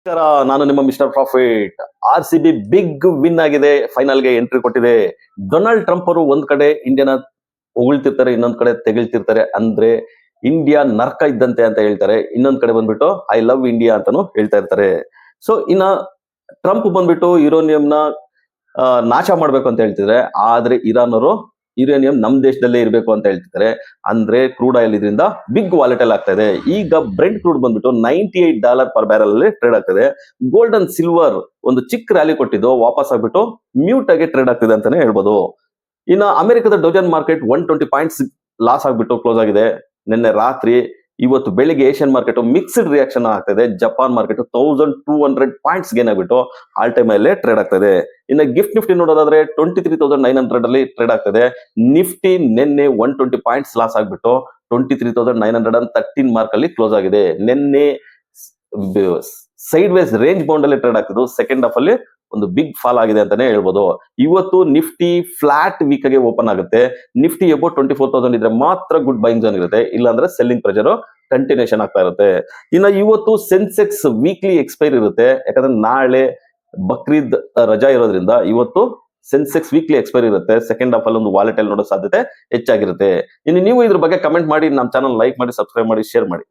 ನಮಸ್ಕಾರ, ನಾನು ನಿಮ್ಮ mister profit. RCB big win ಆಗಿದೆ, ಫೈನಲ್ಗೆ ಎಂಟ್ರಿ ಕೊಟ್ಟಿದೆ. ಡೊನಾಲ್ಡ್ ಟ್ರಂಪ್ ಅವರು ಒಂದ್ ಕಡೆ ಇಂಡಿಯಾನ ಹೊಗಳ್ತಿರ್ತಾರೆ, ಇನ್ನೊಂದ್ ಕಡೆ ತೆಗಿಳ್ತಿರ್ತಾರೆ. ಅಂದ್ರೆ ಇಂಡಿಯಾ ನರ್ಕ ಇದ್ದಂತೆ ಅಂತ ಹೇಳ್ತಾರೆ. ಇನ್ನೊಂದ್ ಕಡೆ ಬಂದ್ಬಿಟ್ಟು ಐ ಲವ್ ಇಂಡಿಯಾ ಅಂತಾನು ಹೇಳ್ತಾ ಇರ್ತಾರೆ. ಸೊ ಇನ್ನ ಟ್ರಂಪ್ ಬಂದ್ಬಿಟ್ಟು ಯುರೇನಿಯಂನ ನಾಶ ಮಾಡ್ಬೇಕು ಅಂತ ಹೇಳ್ತಿದ್ರೆ, ಆದ್ರೆ ಇರಾನ್ ಅವರು ಯುರೇನಿಯಂ ನಮ್ ದೇಶದಲ್ಲೇ ಇರಬೇಕು ಅಂತ ಹೇಳ್ತಿದ್ದಾರೆ. ಅಂದ್ರೆ ಕ್ರೂಡ್ ಆಯಿಲ್ ಇದರಿಂದ ಬಿಗ್ ವಾಲೆಟೈಲ್ ಆಗ್ತಾ ಇದೆ. ಈಗ ಬ್ರೆಂಟ್ ಕ್ರೂಡ್ ಬಂದ್ಬಿಟ್ಟು $98 ಪರ್ ಬ್ಯಾರಲ್ ಅಲ್ಲಿ ಟ್ರೇಡ್ ಆಗ್ತಿದೆ. ಗೋಲ್ಡ್ ಅಂಡ್ ಸಿಲ್ವರ್ ಒಂದು ಚಿಕ್ಕ ರ್ಯಾಲಿ ಕೊಟ್ಟಿದ್ದು ವಾಪಸ್ ಆಗ್ಬಿಟ್ಟು ಮ್ಯೂಟ್ ಆಗಿ ಟ್ರೇಡ್ ಆಗ್ತಿದೆ ಅಂತಾನೆ ಹೇಳ್ಬೋದು. ಇನ್ನು ಅಮೆರಿಕದ ಡೋಜನ್ ಮಾರ್ಕೆಟ್ 120 ಪಾಯಿಂಟ್ಸ್ ಲಾಸ್ ಆಗ್ಬಿಟ್ಟು ಕ್ಲೋಸ್ ಆಗಿದೆ ನಿನ್ನೆ ರಾತ್ರಿ. ಇವತ್ತು ಬೆಳಿಗ್ಗೆ ಏಷ್ಯನ್ ಮಾರ್ಕೆಟ್ ಮಿಕ್ಸ್ಡ್ ರಿಯಾಕ್ಷನ್ ಆಗ್ತಿದೆ. ಜಪಾನ್ ಮಾರ್ಕೆಟ್ 1200 ಪಾಯಿಂಟ್ಸ್ ಗೇನ್ ಆಗ್ಬಿಟ್ಟು ಆಲ್ ಟೈಮ್ ಅಲ್ಲೇ ಟ್ರೇಡ್ ಆಗ್ತದೆ. ಇನ್ನು ಗಿಫ್ಟ್ ನಿಫ್ಟಿ ನೋಡೋದಾದ್ರೆ 23,900 ಅಲ್ಲಿ ಟ್ರೇಡ್ ಆಗ್ತದೆ. ನಿಫ್ಟಿ ನಿನ್ನೆ 120 ಪಾಯಿಂಟ್ಸ್ ಲಾಸ್ ಆಗ್ಬಿಟ್ಟು 23,913 ಮಾರ್ಕ್ ಅಲ್ಲಿ ಕ್ಲೋಸ್ ಆಗಿದೆ. ನಿನ್ನೆ ಸೈಡ್ ವೇಸ್ ರೇಂಜ್ ಬೌಂಡ್ ಅಲ್ಲಿ ಟ್ರೇಡ್ ಆಗ್ತಿದ್ದು ಸೆಕೆಂಡ್ ಹಾಫ್ ಅಲ್ಲಿ ಒಂದು ಬಿಗ್ ಫಾಲ್ ಆಗಿದೆ ಅಂತಾನೆ ಹೇಳ್ಬೋದು. ಇವತ್ತು ನಿಫ್ಟಿ ಫ್ಲಾಟ್ ವೀಕ್ ಆಗಿ ಓಪನ್ ಆಗುತ್ತೆ. ನಿಫ್ಟಿ ಅಬೌಟ್ 24,000 ಇದ್ರೆ ಮಾತ್ರ ಗುಡ್ ಬೈಂಗ್ ಝೋನ್ ಇರುತ್ತೆ, ಇಲ್ಲಾಂದ್ರೆ ಸೆಲ್ಲಿಂಗ್ ಪ್ರೆಷರ್ ಕಂಟಿನ್ಯೂಷನ್ ಆಗ್ತಾ ಇರುತ್ತೆ. ಇನ್ನು ಇವತ್ತು ಸೆನ್ಸೆಕ್ಸ್ ವೀಕ್ಲಿ ಎಕ್ಸ್ಪೈರ್ ಇರುತ್ತೆ, ಯಾಕಂದ್ರೆ ನಾಳೆ ಬಕ್ರೀದ್ ರಜಾ ಇರೋದ್ರಿಂದ ಇವತ್ತು ಸೆನ್ಸೆಕ್ಸ್ ವೀಕ್ಲಿ ಎಕ್ಸ್ಪೈರ್ ಇರುತ್ತೆ. ಸೆಕೆಂಡ್ ಹಾಫ್ ಅಲ್ಲಿ ಒಂದು ವಾಲೆಟೈಲ್ ನೋಡೋ ಸಾಧ್ಯತೆ ಹೆಚ್ಚಾಗಿರುತ್ತೆ. ಇನ್ನು ನೀವು ಇದ್ರ ಬಗ್ಗೆ ಕಮೆಂಟ್ ಮಾಡಿ, ನಮ್ಮ ಚಾನಲ್ ಲೈಕ್ ಮಾಡಿ, ಸಬ್ಸ್ಕ್ರೈಬ್ ಮಾಡಿ, ಶೇರ್ ಮಾಡಿ.